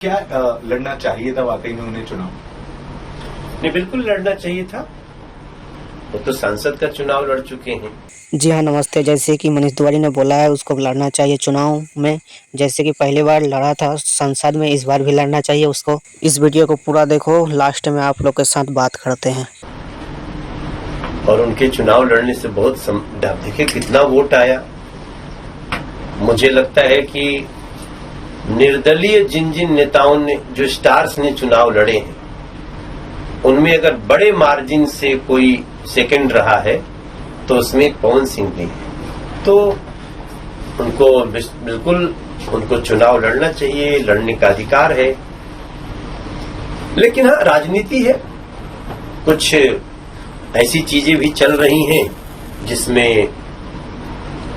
क्या लड़ना चाहिए था वाकई में उन्हें चुनाव? नहीं, बिल्कुल लड़ना चाहिए था। वो तो सांसद का चुनाव लड़ चुके हैं। जी हाँ, नमस्ते। जैसे कि मनीष तिवारी ने बोला है उसको लड़ना चाहिए चुनाव में, जैसे कि पहली बार लड़ा था संसद में, इस बार भी लड़ना चाहिए उसको। इस वीडियो को पूरा देखो, लास्ट में आप लोग के साथ बात करते हैं। और उनके चुनाव लड़ने से बहुत देखिए कितना वोट आया। मुझे लगता है कि निर्दलीय जिन जिन नेताओं ने, जो स्टार्स ने चुनाव लड़े हैं, उनमें अगर बड़े मार्जिन से कोई सेकंड रहा है तो उसमें पवन सिंह भी है। तो उनको बिल्कुल उनको चुनाव लड़ना चाहिए, लड़ने का अधिकार है। लेकिन हाँ, राजनीति है, कुछ ऐसी चीजें भी चल रही हैं जिसमें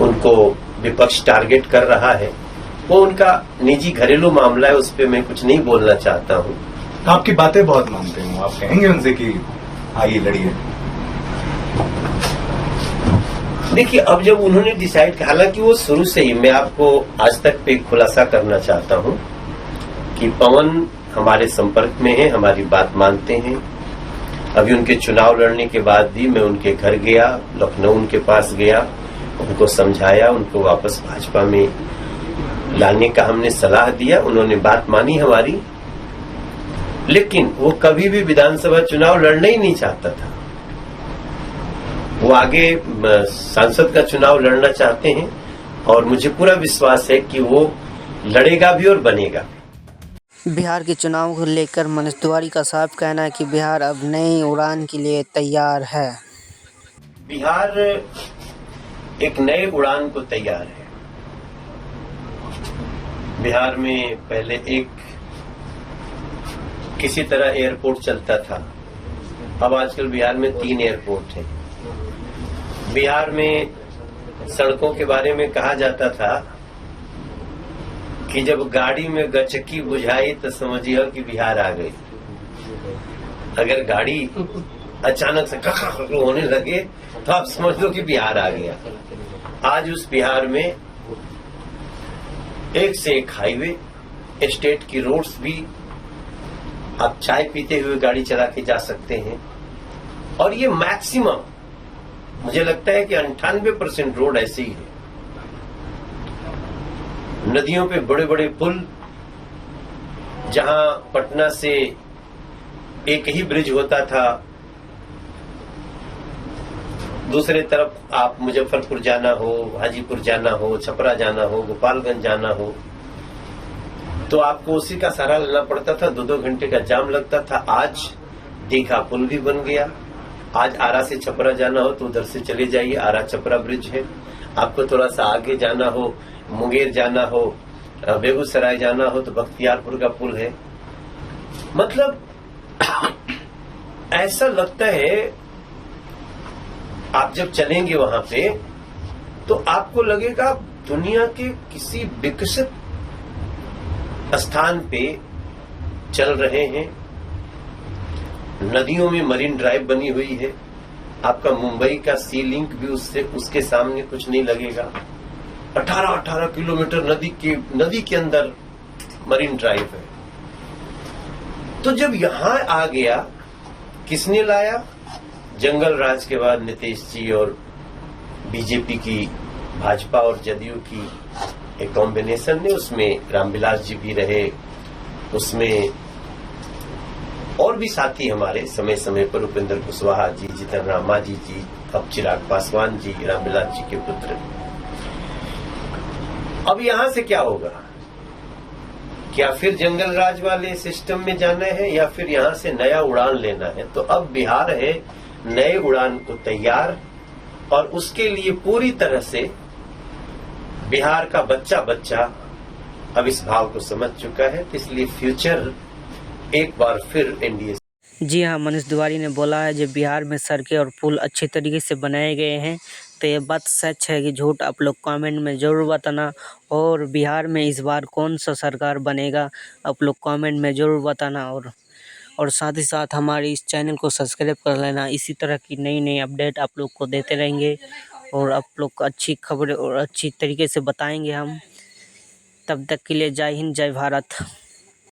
उनको विपक्ष टारगेट कर रहा है। वो उनका निजी घरेलू मामला है, उस पर मैं कुछ नहीं बोलना चाहता हूँ। आपकी बातें बहुत मानते हैं, आप कहेंगे उनसे कि आइए लड़िए? देखिए, अब जब उन्होंने डिसाइड, हालांकि वो शुरू से ही, मैं आपको आज तक पे खुलासा करना चाहता हूं कि पवन हमारे संपर्क में है, हमारी बात मानते हैं। अभी उनके चुनाव लड़ने के बाद भी मैं उनके घर गया, लखनऊ उनके पास गया, उनको समझाया, उनको वापस भाजपा में लाने का हमने सलाह दिया, उन्होंने बात मानी हमारी। लेकिन वो कभी भी विधानसभा चुनाव लड़ना ही नहीं चाहता था। वो आगे सांसद का चुनाव लड़ना चाहते हैं और मुझे पूरा विश्वास है कि वो लड़ेगा भी और बनेगा। बिहार के चुनाव को लेकर मनीष तिवारी का साफ कहना है कि बिहार अब नई उड़ान के लिए तैयार है। बिहार एक नए उड़ान को तैयार है। बिहार में पहले एक किसी तरह एयरपोर्ट चलता था, अब आजकल बिहार में 3 एयरपोर्ट हैं। बिहार में सड़कों के बारे में कहा जाता था कि जब गाड़ी में गचकी बुझाई तो समझिए कि बिहार आ गई। अगर गाड़ी अचानक से होने लगे तो आप समझ लो कि बिहार आ गया। आज उस बिहार में एक से एक हाईवे, स्टेट की रोड्स भी, आप चाय पीते हुए गाड़ी चला के जा सकते हैं। और ये मैक्सिमम, मुझे लगता है कि 98% रोड ऐसे ही है। नदियों पे बड़े बड़े पुल, जहां पटना से एक ही ब्रिज होता था, दूसरे तरफ आप मुजफ्फरपुर जाना हो, हाजीपुर जाना हो, छपरा जाना हो, गोपालगंज जाना हो, तो आपको उसी का सहारा लेना पड़ता था। 2-2 घंटे का जाम लगता था। आज दीघा पुल भी बन गया। आज आरा से छपरा जाना हो तो उधर से चले जाइए, आरा छपरा ब्रिज है। आपको थोड़ा सा आगे जाना हो, मुंगेर जाना हो, बेगूसराय जाना हो तो बख्तियारपुर का पुल है। मतलब ऐसा लगता है, आप जब चलेंगे वहां पे तो आपको लगेगा आप दुनिया के किसी विकसित स्थान पे चल रहे हैं। नदियों में मरीन ड्राइव बनी हुई है। आपका मुंबई का सी लिंक भी उसके सामने कुछ नहीं लगेगा। 18-18 किलोमीटर नदी के अंदर मरीन ड्राइव है। तो जब यहां आ गया, किसने लाया? जंगल राज के बाद नीतीश जी और बीजेपी की, भाजपा और जदयू की एक कॉम्बिनेशन ने, उसमें रामविलास जी भी रहे, उसमें और भी साथी हमारे समय समय पर, उपेंद्र कुशवाहा जी, जीतन राम मांझी जी, अब चिराग पासवान जी, रामविलास जी के पुत्र। अब यहां से क्या होगा? क्या फिर जंगल राज वाले सिस्टम में जाना है या फिर यहां से नया उड़ान लेना है? तो अब बिहार है नए उड़ान को तैयार, और उसके लिए पूरी तरह से बिहार का बच्चा अब इस भाव को समझ चुका है। तो इसलिए फ्यूचर एक बार फिर एनडीए। जी हाँ, मनीष तिवारी ने बोला है जब बिहार में सड़कें और पुल अच्छे तरीके से बनाए गए हैं, तो ये बात सच है कि झूठ? आप लोग कमेंट में ज़रूर बताना। और बिहार में इस बार कौन सा सरकार बनेगा, आप लोग कमेंट में ज़रूर बताना। और साथ ही साथ हमारे इस चैनल को सब्सक्राइब कर लेना। इसी तरह की नई नई अपडेट आप लोग को देते रहेंगे और आप लोग को अच्छी खबरें और अच्छी तरीके से बताएंगे हम। तब तक के लिए जय हिंद, जय भारत।